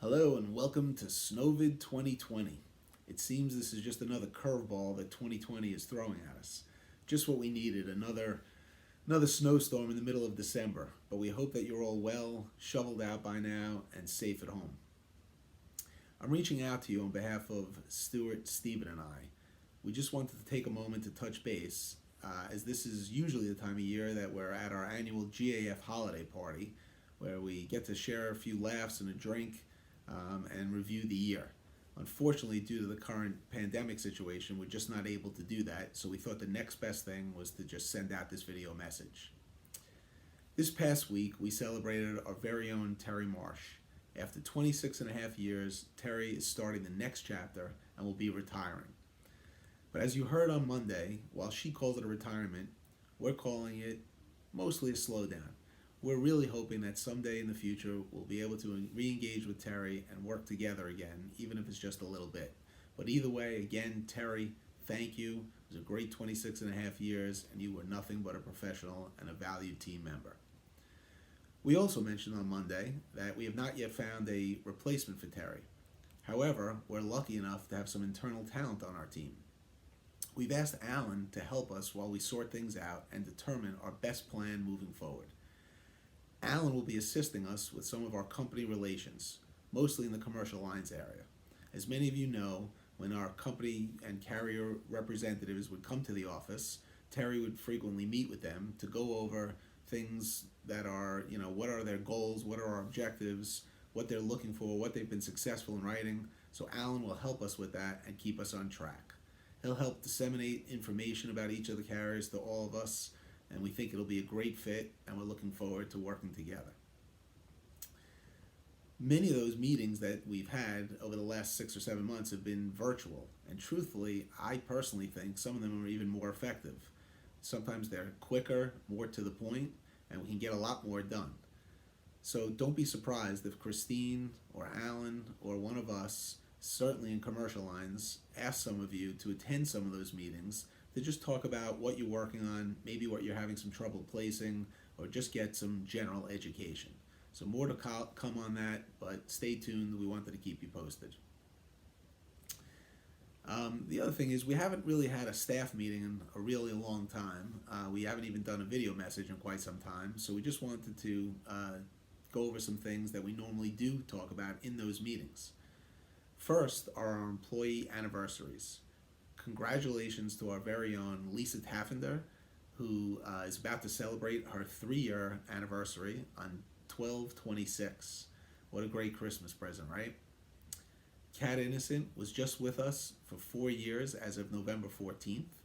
Hello and welcome to Snowvid 2020. It seems this is just another curveball that 2020 is throwing at us. Just what we needed, another snowstorm in the middle of December. But we hope that you're all well, shoveled out by now, and safe at home. I'm reaching out to you on behalf of Stuart, Stephen, and I. We just wanted to take a moment to touch base, as this is usually the time of year that we're at our annual GAF holiday party, where we get to share a few laughs and a drink and review the year. Unfortunately, due to the current pandemic situation, we're just not able to do that, so we thought the next best thing was to just send out this video message. This past week, we celebrated our very own Terry Marsh. After 26 and a half years, Terry is starting the next chapter and will be retiring. But as you heard on Monday, while she calls it a retirement, we're calling it mostly a slowdown. We're really hoping that someday in the future we'll be able to re-engage with Terry and work together again, even if it's just a little bit. But either way, again, Terry, thank you. It was a great 26 and a half years, and you were nothing but a professional and a valued team member. We also mentioned on Monday that we have not yet found a replacement for Terry. However, we're lucky enough to have some internal talent on our team. We've asked Alan to help us while we sort things out and determine our best plan moving forward. Alan will be assisting us with some of our company relations, mostly in the commercial lines area. As many of you know, when our company and carrier representatives would come to the office, Terry would frequently meet with them to go over things that are, what are their goals, what are our objectives, what they're looking for, what they've been successful in writing. So Alan will help us with that and keep us on track. He'll help disseminate information about each of the carriers to all of us, and we think it'll be a great fit, and we're looking forward to working together. Many of those meetings that we've had over the last 6 or 7 months have been virtual, and truthfully, I personally think some of them are even more effective. Sometimes they're quicker, more to the point, and we can get a lot more done. So don't be surprised if Christine or Alan or one of us, certainly in commercial lines, ask some of you to attend some of those meetings to just talk about what you're working on, maybe what you're having some trouble placing, or just get some general education. So more to come on that, but stay tuned. We wanted to keep you posted. The other thing is we haven't really had a staff meeting in a really long time. We haven't even done a video message in quite some time, so we just wanted to go over some things that we normally do talk about in those meetings. First are our employee anniversaries. Congratulations to our very own Lisa Taffender, who is about to celebrate her 3-year anniversary on 12/26. What a great Christmas present, right? Kat Innocent was just with us for 4 years as of November 14th.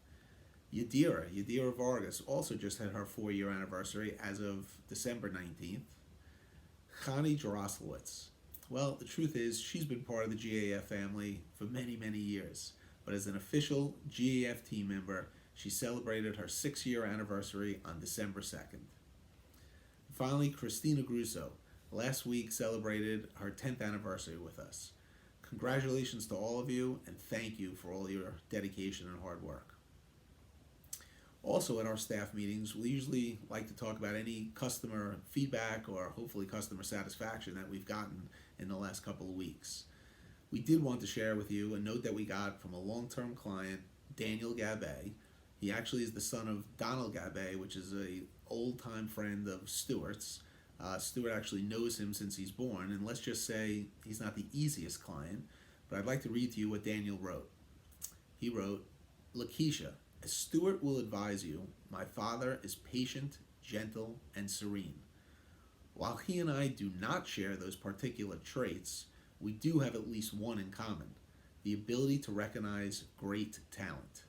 Yadira Vargas also just had her 4-year anniversary as of December 19th. Connie Jaroslowitz. Well, the truth is she's been part of the GAF family for many, many years. But as an official GAF team member, she celebrated her 6-year anniversary on December 2nd. Finally, Christina Grusso, last week celebrated her 10th anniversary with us. Congratulations to all of you, and thank you for all your dedication and hard work. Also at our staff meetings, we usually like to talk about any customer feedback or hopefully customer satisfaction that we've gotten in the last couple of weeks. We did want to share with you a note that we got from a long-term client, Daniel Gabay. He actually is the son of Donald Gabay, which is an old-time friend of Stuart's. Stuart actually knows him since he's born, and let's just say he's not the easiest client, but I'd like to read to you what Daniel wrote. He wrote, "Lakeisha, as Stuart will advise you, my father is patient, gentle, and serene. While he and I do not share those particular traits, we do have at least one in common, the ability to recognize great talent.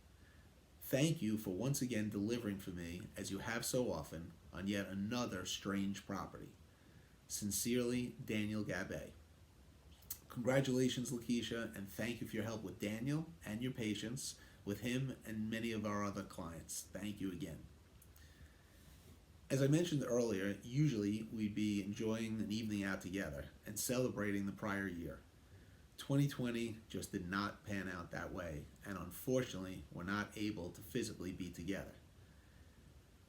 Thank you for once again delivering for me, as you have so often, on yet another strange property. Sincerely, Daniel Gabay." Congratulations, Lakeisha, and thank you for your help with Daniel and your patience with him and many of our other clients. Thank you again. As I mentioned earlier, usually we'd be enjoying an evening out together and celebrating the prior year. 2020 just did not pan out that way, and unfortunately, we're not able to physically be together.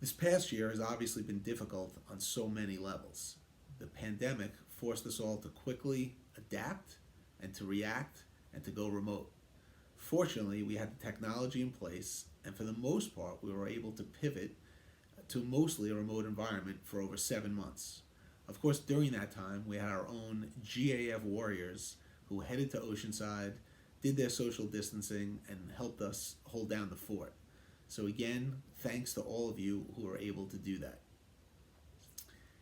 This past year has obviously been difficult on so many levels. The pandemic forced us all to quickly adapt adapt and to react and to go remote. Fortunately, we had the technology in place, and for the most part, we were able to pivot to mostly a remote environment for over 7 months. Of course, during that time, we had our own GAF warriors who headed to Oceanside, did their social distancing, and helped us hold down the fort. So again, thanks to all of you who were able to do that.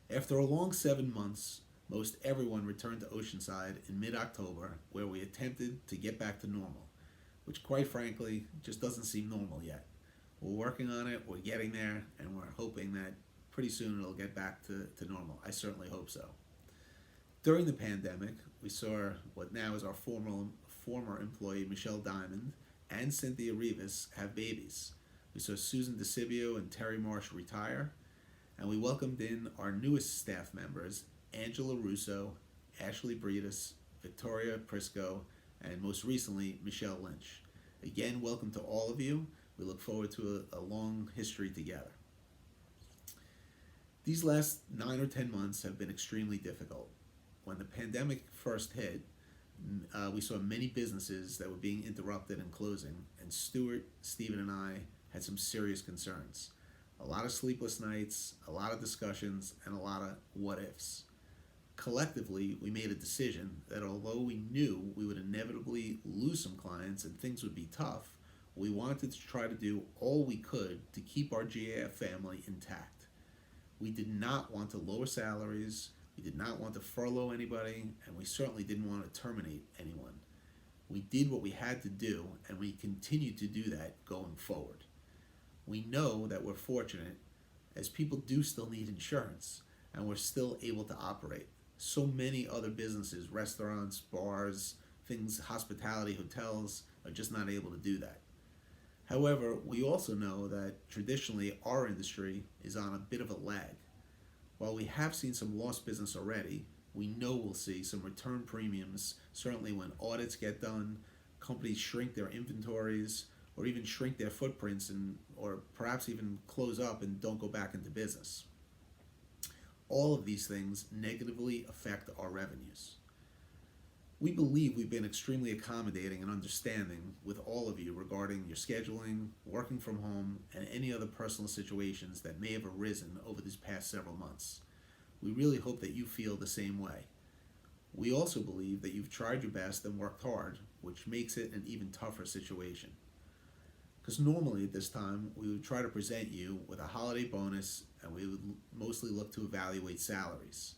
After a long 7 months, most everyone returned to Oceanside in mid-October, where we attempted to get back to normal, which quite frankly just doesn't seem normal yet. We're working on it, we're getting there, and we're hoping that pretty soon it'll get back to normal. I certainly hope so. During the pandemic, we saw what now is our former employee Michelle Diamond and Cynthia Rivas have babies. We saw Susan DeCibio and Terry Marsh retire, and we welcomed in our newest staff members, Angela Russo, Ashley Breedis, Victoria Prisco, and most recently, Michelle Lynch. Again, welcome to all of you. We look forward to a long history together. These last 9 or 10 months have been extremely difficult. When the pandemic first hit, we saw many businesses that were being interrupted and closing, and Stuart, Stephen, and I had some serious concerns. A lot of sleepless nights, a lot of discussions, and a lot of what ifs. Collectively, we made a decision that although we knew we would inevitably lose some clients and things would be tough, we wanted to try to do all we could to keep our GAF family intact. We did not want to lower salaries, we did not want to furlough anybody, and we certainly didn't want to terminate anyone. We did what we had to do, and we continue to do that going forward. We know that we're fortunate, as people do still need insurance, and we're still able to operate. So many other businesses, restaurants, bars, things, hospitality, hotels, are just not able to do that. However, we also know that traditionally our industry is on a bit of a lag. While we have seen some lost business already, we know we'll see some return premiums, certainly when audits get done, companies shrink their inventories, or even shrink their footprints, or perhaps even close up and don't go back into business. All of these things negatively affect our revenues. We believe we've been extremely accommodating and understanding with all of you regarding your scheduling, working from home, and any other personal situations that may have arisen over these past several months. We really hope that you feel the same way. We also believe that you've tried your best and worked hard, which makes it an even tougher situation. Because normally at this time, we would try to present you with a holiday bonus, and we would mostly look to evaluate salaries.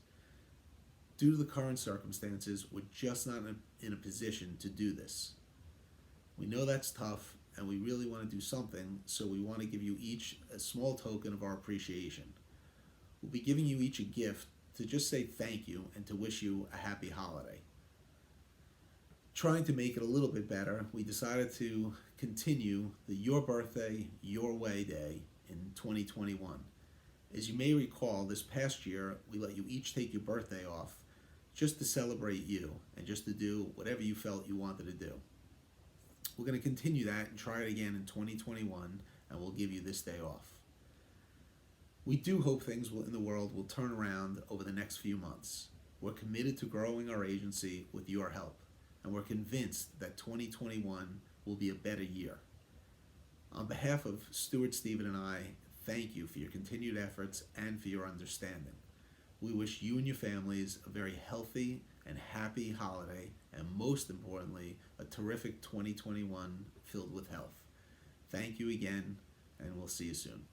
Due to the current circumstances, we're just not in a position to do this. We know that's tough, and we really want to do something, so we want to give you each a small token of our appreciation. We'll be giving you each a gift to just say thank you and to wish you a happy holiday. Trying to make it a little bit better, we decided to continue the Your Birthday, Your Way Day in 2021. As you may recall, this past year, we let you each take your birthday off just to celebrate you and just to do whatever you felt you wanted to do. We're going to continue that and try it again in 2021, and we'll give you this day off. We do hope things in the world will turn around over the next few months. We're committed to growing our agency with your help, and we're convinced that 2021 will be a better year. On behalf of Stuart, Stephen, and I, thank you for your continued efforts and for your understanding. We wish you and your families a very healthy and happy holiday, and most importantly, a terrific 2021 filled with health. Thank you again, and we'll see you soon.